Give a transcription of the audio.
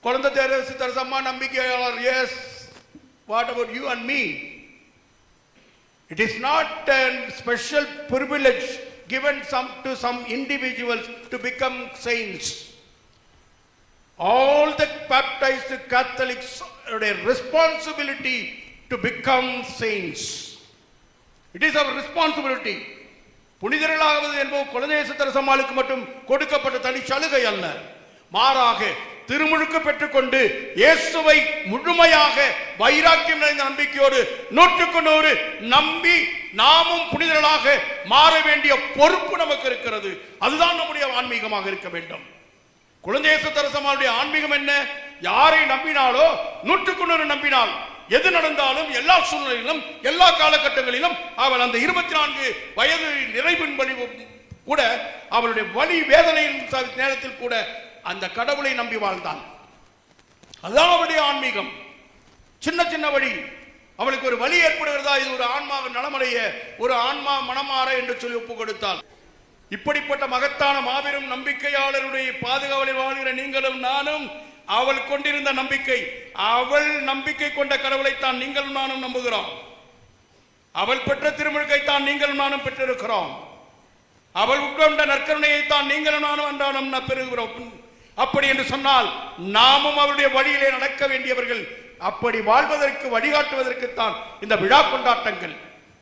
குழந்தை தரசம்மா நம்பிக்கையாளர். Yes, what about you and me? It is not a special privilege given to some individuals to become saints. All the baptized Catholics have a responsibility to become saints. It is our responsibility. புனிதர்களாவது என்பது குழந்தை தரசம்மாளுக்கு மட்டும் கொடுக்கப்பட்ட தனி சலுகை அல்ல. மாறாக திருமுழுக்கு பெற்றுக்கொண்டு இயேசுவை முழுமையாக வைராக்கியம் நிறைந்த நம்பிக்கையோடு 100% நம்பி நாமும் புனிதர்களாக மாற வேண்டிய பொறுப்பு நமக்கு இருக்கிறது. அதுதான் நம்முடைய ஆன்மீகமாக இருக்க வேண்டும். குழந்தை தரசம்மாளுடைய ஆன்மீகம் என்ன? யாரை நம்பினாலோ 100% நம்பினால் எது நடந்தாலும் எல்லா சூழ்நிலையிலும் எல்லா காலகட்டங்களிலும் அவள் அந்த 24 வயது நிறைவின் வழி கூட அவளுடைய வலி வேதனையின் நேரத்தில் கூட அந்த கடவுளை நம்பி வாழ்ந்தான். அதுதான் அவளுடைய ஆன்மீகம். சின்ன சின்ன வழி, அவளுக்கு ஒரு வலி ஏற்படுகிறதா, இது ஒரு ஆன்மாவை நலமடைய, ஒரு ஆன்மா மனமாற என்று சொல்லி ஒப்பு கொடுத்தாள். இப்படிப்பட்ட மகத்தான மாபெரும் நம்பிக்கையாளருடைய பாதுகாவலில் வாழ்கிற நீங்களும் நானும் அவள் கொண்டிருந்த நம்பிக்கை, அவள் நம்பிக்கை கொண்ட கடவுளைத்தான் நீங்களும் நானும் நம்புகிறோம். அவள் பெற்ற திருமுழுக்கைத்தான் நீங்களும் நானும் பெற்றிருக்கிறோம். அவள் உட்கொண்ட நற்கருணையைத்தான் நீங்களும் நானும் அன்றாடம் பெறுகிறோம். அப்படி என்று சொன்னால் நாமும் அவருடைய வழியிலே நடக்க வேண்டியவர்கள். அப்படி வாழ்வதற்கு வழிகாட்டுவதற்குத்தான் இந்த விழா கொண்டாட்டங்கள்.